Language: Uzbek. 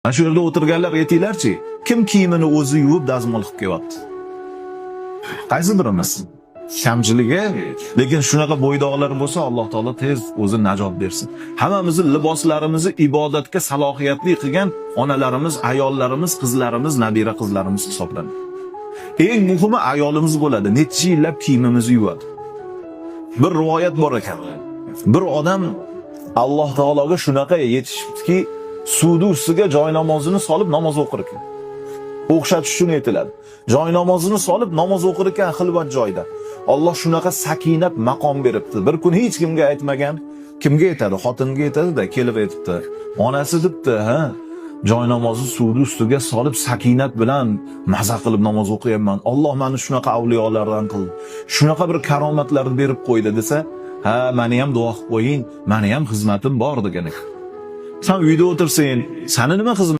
Ana shu yerda o'tirganlar aytinglarchi, kim kiyimini o'zi yuvib dazmol qilib kelyapti? Qaysi birimiz? Kamchiligi, lekin shunaqa bo'ydoqlar bo'lsa, Alloh taolo tez o'zi najot bersin. Hammamizni liboslarimizni ibodatga salohiyatli qilgan onalarimiz, ayollarimiz, qizlarimiz, nabira qizlarimiz hisoblanadi. Eng muhimi ayolimiz bo'ladi. Necha yillab kiyimimizni yuvadi. Bir rivoyat bor ekan. Bir odam Alloh taologa shunaqa yetishibdiki, suvni ustiga joy namozini solib namoz o'qir ekan. O'xshatish uchun aytiladi. Joy namozini solib namoz o'qir ekan xilvat joyda. Alloh shunaqa sakinat maqom beribdi. Bir kun hech kimga aytmagan, kimga aytadi? Xotinga aytadi-da, kelib aytibdi. Onasi debdi, ha, joy namozni suvni ustiga solib sakinat bilan maza qilib namoz o'qiyapman. Alloh meni shunaqa avliyolardan qildi. Shunaqa bir karomatlarni berib qo'ydi desa, ha, meni ham duo qilib qo'ying, meni ham xizmatim bor degan ekan. Sen uyda o'tirsang, seni nima xizmat